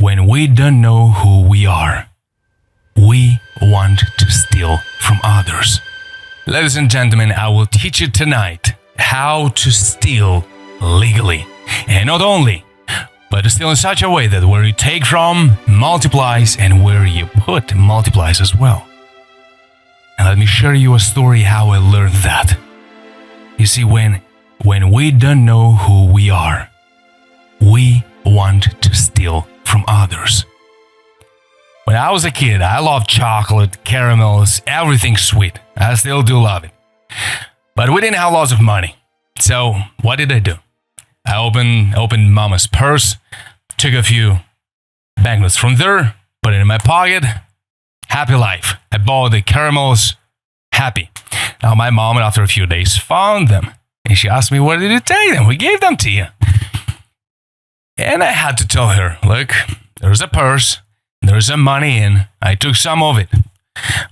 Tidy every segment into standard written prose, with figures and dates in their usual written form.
when we don't know who we are, we want to steal from others. Ladies and gentlemen, I will teach you tonight how to steal legally. And not only, but to steal in such a way that where you take from multiplies and where you put multiplies as well. And let me share you a story how I learned that. You see, when we don't know who we are, we want to steal from others. When I was a kid, I loved chocolate, caramels, everything sweet. I still do love it. But we didn't have lots of money. So what did I do? I opened mama's purse, took a few banknotes from there, put it in my pocket. Happy life. I bought the caramels. Happy. Now my mom, after a few days, found them. And she asked me, where did you take them? We gave them to you. And I had to tell her, look, there's a purse. There's some money in. I took some of it.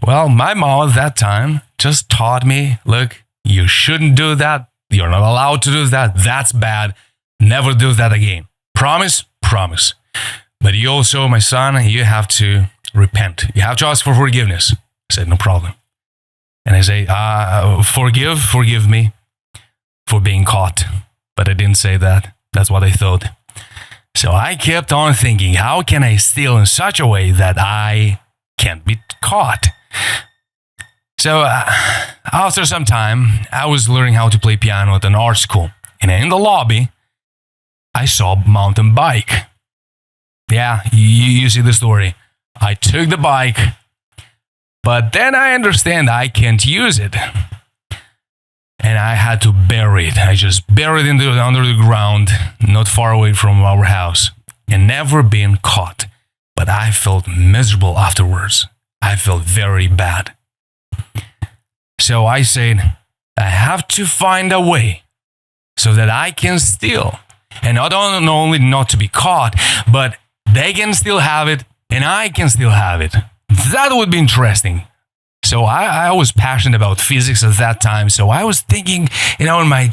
Well, my mom at that time just taught me, look, you shouldn't do that. You're not allowed to do that. That's bad. Never do that again. Promise? Promise. But you also, my son, you have to repent. You have to ask for forgiveness. I said, no problem. And I say, forgive me for being caught. But I didn't say that. That's what I thought. So I kept on thinking, how can I steal in such a way that I can't be caught? So after some time, I was learning how to play piano at an art school. And in the lobby, I saw a mountain bike. Yeah, you see the story. I took the bike, but then I understand I can't use it. And I had to bury it. I just buried it under the ground, not far away from our house, and never been caught. But I felt miserable afterwards. I felt very bad. So I said, I have to find a way so that I can steal. And not only not to be caught, but they can still have it and I can still have it. That would be interesting. So I was passionate about physics at that time. So I was thinking, in my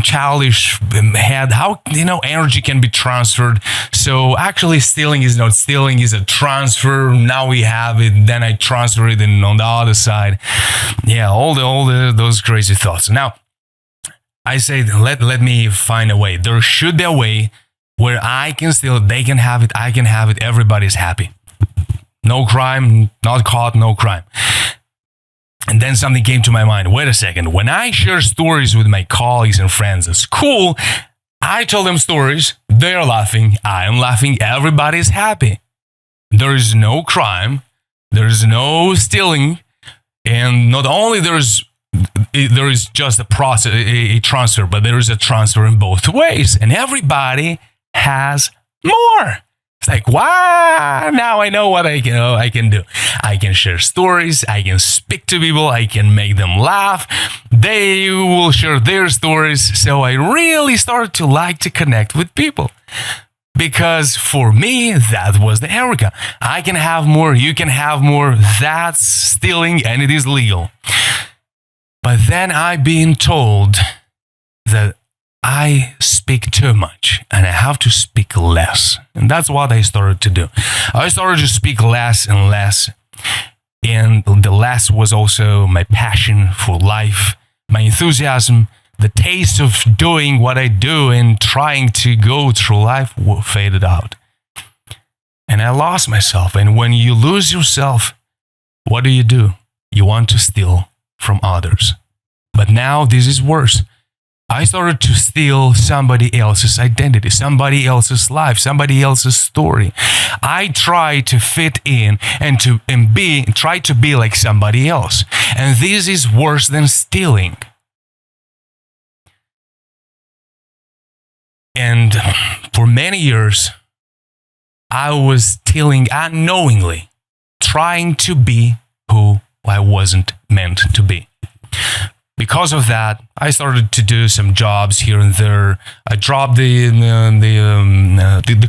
childish head, how, energy can be transferred. So actually stealing is not stealing, is a transfer. Now we have it, then I transfer it and on the other side. Yeah, all those crazy thoughts. Now, I say, let me find a way. There should be a way where I can steal, they can have it, I can have it, everybody's happy. No crime, not caught, no crime. And then something came to my mind. Wait a second. When I share stories with my colleagues and friends at school, I tell them stories. They're laughing. I am laughing. Everybody's happy. There is no crime. There is no stealing. And not only there is just a process, a transfer, but there is a transfer in both ways. And everybody has more. It's like, wow, now I know what I can do. I can share stories. I can speak to people. I can make them laugh. They will share their stories. So I really started to like to connect with people. Because for me, that was the Erica. I can have more. You can have more. That's stealing and it is legal. But then I've been told that I speak too much and I have to speak less. And that's what I started to do. I started to speak less and less. And the less was also my passion for life, my enthusiasm, the taste of doing what I do and trying to go through life faded out. And I lost myself. And when you lose yourself, what do? You want to steal from others. But now this is worse. I started to steal somebody else's identity, somebody else's life, somebody else's story. I try to fit in and try to be like somebody else. And this is worse than stealing. And for many years, I was stealing unknowingly, trying to be who I wasn't meant to be. Because of that, I started to do some jobs here and there. I dropped the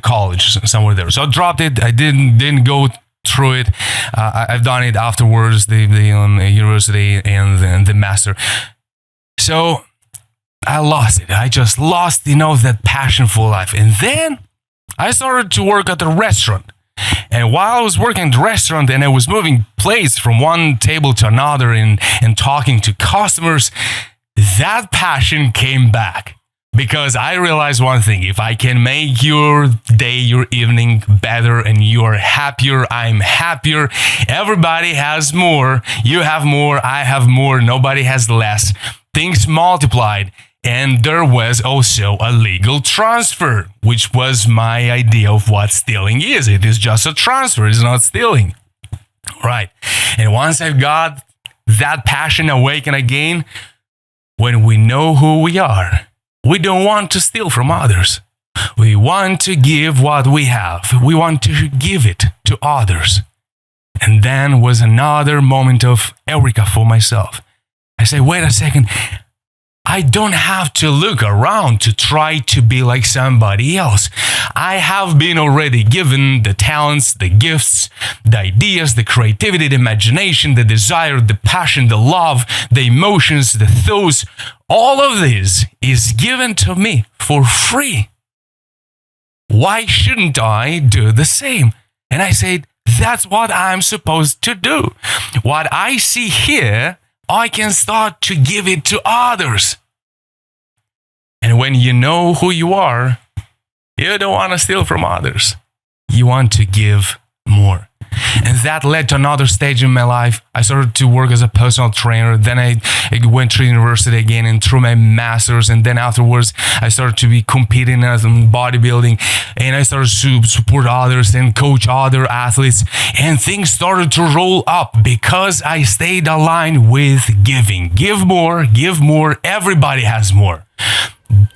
college somewhere there. So I dropped it. I didn't go through it. I've done it afterwards, the university and the master. So I lost it. I just lost, that passion for life. And then I started to work at a restaurant. And while I was working at the restaurant and I was moving plates from one table to another and talking to customers, that passion came back. Because I realized one thing: if I can make your day, your evening better, and you are happier, I'm happier. Everybody has more. You have more, I have more, nobody has less. Things multiplied. And there was also a legal transfer, which was my idea of what stealing is. It is just a transfer, it's not stealing. Right. And once I've got that passion awakened again, when we know who we are, we don't want to steal from others. We want to give what we have. We want to give it to others. And then was another moment of eureka for myself. I say, wait a second. I don't have to look around to try to be like somebody else. I have been already given the talents, the gifts, the ideas, the creativity, the imagination, the desire, the passion, the love, the emotions, the thoughts. All of this is given to me for free. Why shouldn't I do the same? And I said, that's what I'm supposed to do. What I see here, I can start to give it to others. And when you know who you are, you don't want to steal from others. You want to give more. And that led to another stage in my life. I started to work as a personal trainer. Then I went to university again and through my master's. And then afterwards, I started to be competing as in bodybuilding. And I started to support others and coach other athletes. And things started to roll up because I stayed aligned with giving. Give more, give more. Everybody has more.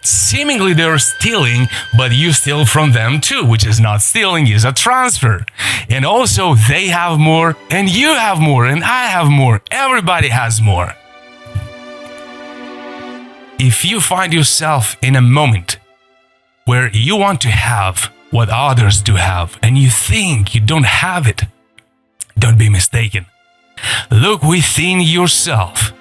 Seemingly they're stealing, but you steal from them too, which is not stealing, is a transfer. And also they have more, and you have more, and I have more. Everybody has more. If you find yourself in a moment where you want to have what others do have, and you think you don't have it, don't be mistaken. Look within yourself.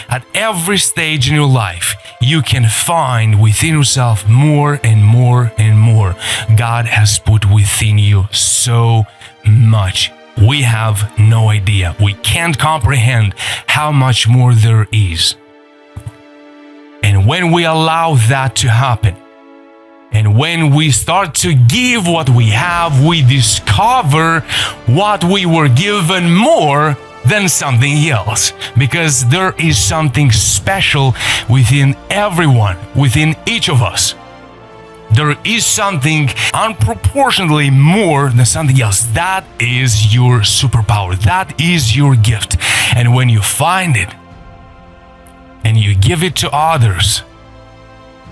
At every stage in your life, you can find within yourself more and more and more. God has put within you so much. We have no idea. We can't comprehend how much more there is. And when we allow that to happen, and when we start to give what we have, we discover what we were given more than something else, because there is something special within everyone, within each of us. There is something unproportionately more than something else. That is your superpower. That is your gift. And when you find it and you give it to others,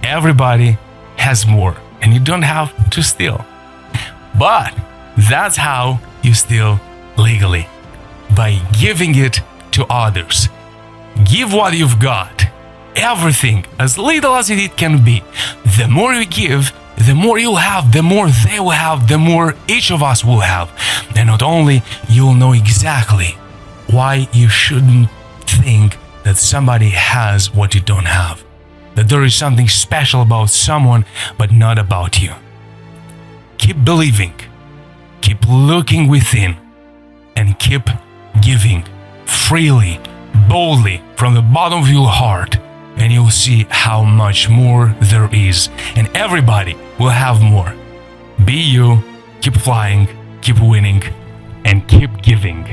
everybody has more, and you don't have to steal. But that's how you steal legally. By giving it to others. Give what you've got. Everything, as little as it can be. The more you give, the more you'll have, the more they will have, the more each of us will have. And not only, you'll know exactly why you shouldn't think that somebody has what you don't have. That there is something special about someone, but not about you. Keep believing. Keep looking within. And keep giving freely, boldly, from the bottom of your heart, and you'll see how much more there is, and everybody will have more. Be you, keep flying, keep winning, and keep giving.